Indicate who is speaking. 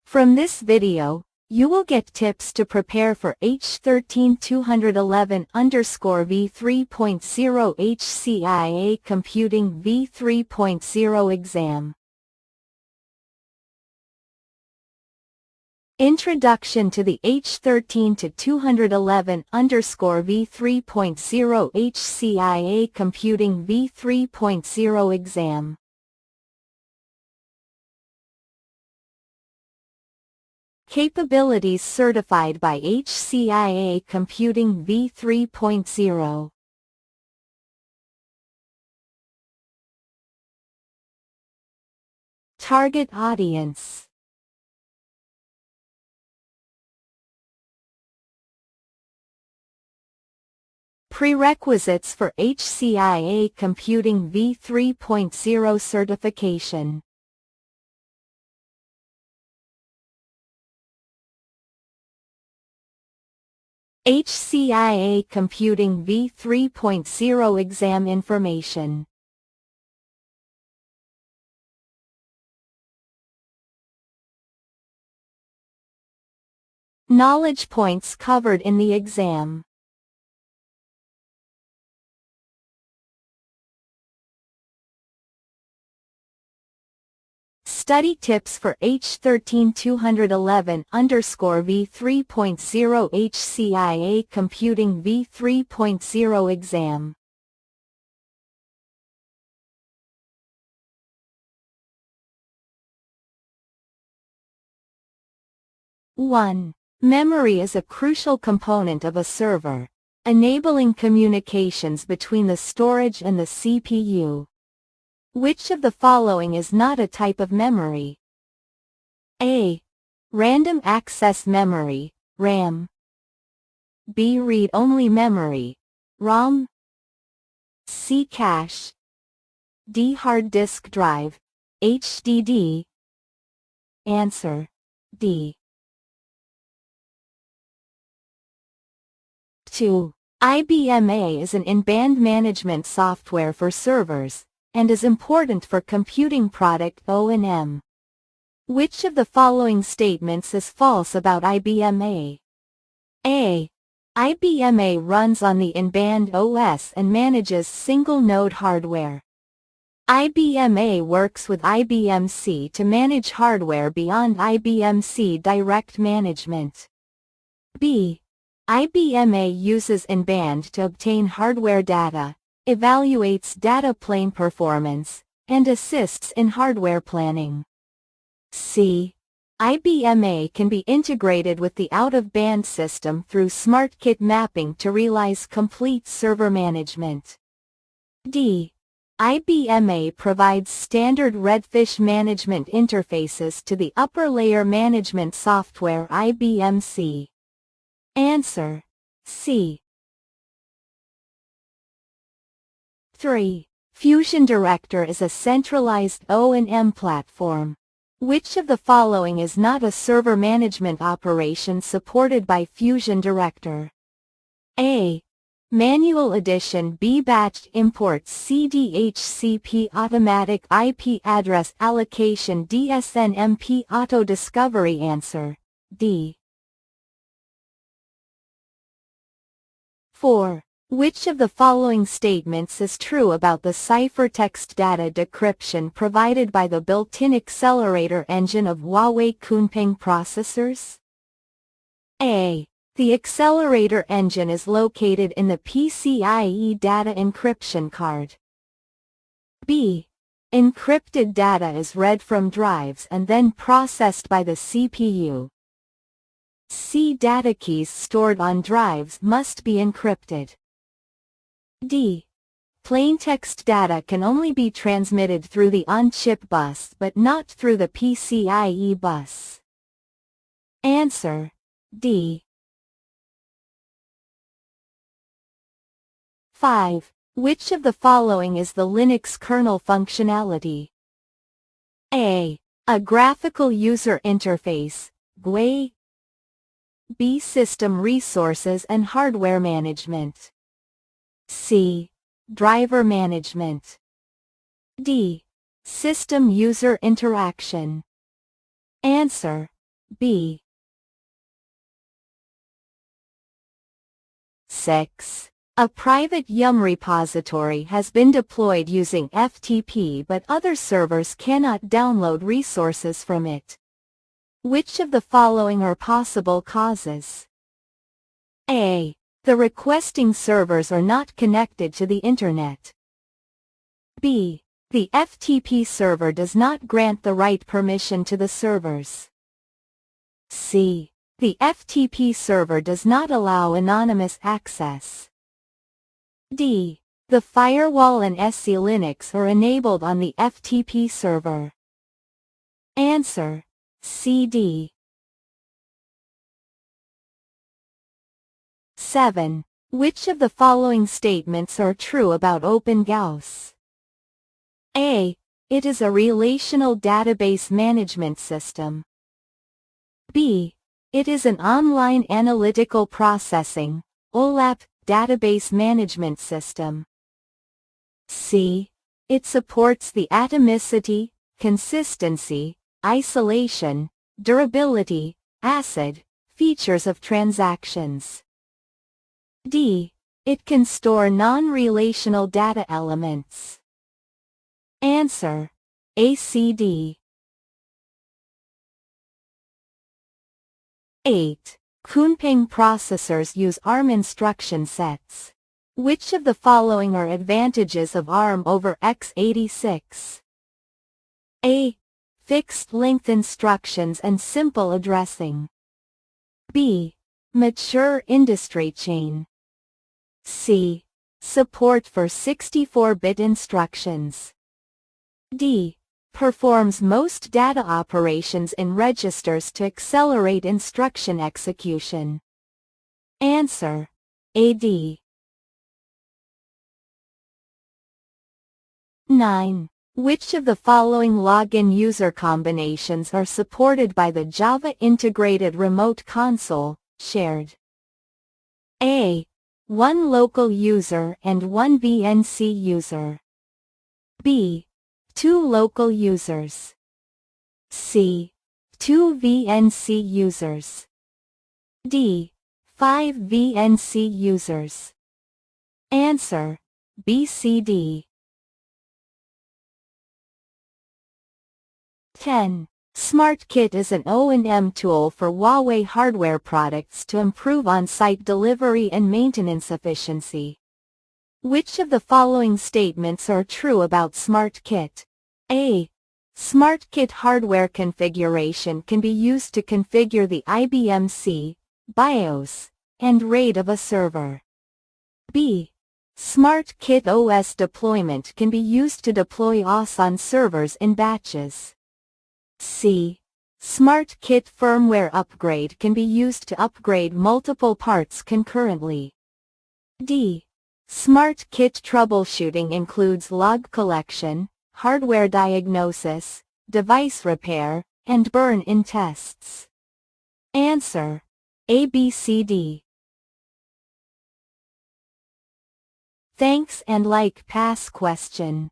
Speaker 1: From this video, you will get tips to prepare for H13211 V3.0 HCIA-Computing V3.0 exam. Introduction to the H13211 V3.0 HCIA-Computing V3.0 exam. Capabilities certified by HCIA-Computing V3.0. Target audience. Prerequisites for HCIA-Computing V3.0 certification. HCIA-Computing V3.0 exam information. Knowledge points covered in the exam. Study tips for H13211 V3.0 HCIA-Computing V3.0 exam. (1) Memory is a crucial component of a server, enabling communications between the storage and the CPU. Which of the following is not a type of memory? A. Random access memory, RAM. B. Read-only memory, ROM. C. Cache. D. Hard disk drive, HDD. Answer: D. 2. IBM-A is an in-band management software for servers, and is important for computing product O&M. Which of the following statements is false about IBM-A? A. IBM-A runs on the in-band OS and manages single-node hardware. IBM-A works with IBM-C to manage hardware beyond IBM-C direct management. B. IBM-A uses in-band to obtain hardware data, evaluates data plane performance, and assists in hardware planning. C. IBM-A can be integrated with the out-of-band system through SmartKit mapping to realize complete server management. D. IBM-A provides standard redfish management interfaces to the upper-layer management software IBM-C. Answer: C. 3. Fusion Director is a centralized O&M platform. Which of the following is not a server management operation supported by Fusion Director? A. Manual addition. B. Batch imports. C. DHCP automatic IP address allocation. D. SNMP auto discovery. Answer: D. 4. Which of the following statements is true about the ciphertext data decryption provided by the built-in accelerator engine of Huawei Kunpeng processors? A. The accelerator engine is located in the PCIe data encryption card. B. Encrypted data is read from drives and then processed by the CPU. C. Data keys stored on drives must be encrypted. D. Plaintext data can only be transmitted through the on-chip bus but not through the PCIe bus. Answer: D. 5. Which of the following is the Linux kernel functionality? A. A graphical user interface, GUI. B. System resources and hardware management. C. Driver management. D. System user interaction. Answer: B. 6. A private YUM repository has been deployed using FTP but other servers cannot download resources from it. Which of the following are possible causes? A. The requesting servers are not connected to the Internet. B. The FTP server does not grant the right permission to the servers. C. The FTP server does not allow anonymous access. D. The firewall and SC Linux are enabled on the FTP server. Answer: C. D. 7. Which of the following statements are true about OpenGauss? A. It is a relational database management system. B. It is an online analytical processing (OLAP) database management system. C. It supports the atomicity, consistency, isolation, durability, ACID features of transactions. D. It can store non-relational data elements. Answer: A. C. D. 8. Kunpeng processors use ARM instruction sets. Which of the following are advantages of ARM over x86? A. Fixed-length instructions and simple addressing. B. Mature industry chain. C. Support for 64-bit instructions. D. Performs most data operations in registers to accelerate instruction execution. Answer: A. D. 9. Which of the following login user combinations are supported by the Java Integrated Remote Console, shared? A. One local user and one VNC user. B. Two local users. C. Two VNC users. D. 5 VNC users. Answer: B. C. D. 10. SmartKit is an O&M tool for Huawei hardware products to improve on-site delivery and maintenance efficiency. Which of the following statements are true about SmartKit? A. SmartKit hardware configuration can be used to configure the IBM C, BIOS, and RAID of a server. B. SmartKit OS deployment can be used to deploy OS on servers in batches. C. SmartKit firmware upgrade can be used to upgrade multiple parts concurrently. D. SmartKit troubleshooting includes log collection, hardware diagnosis, device repair, and burn-in tests. Answer: A. B. C. D. Thanks and like pass question.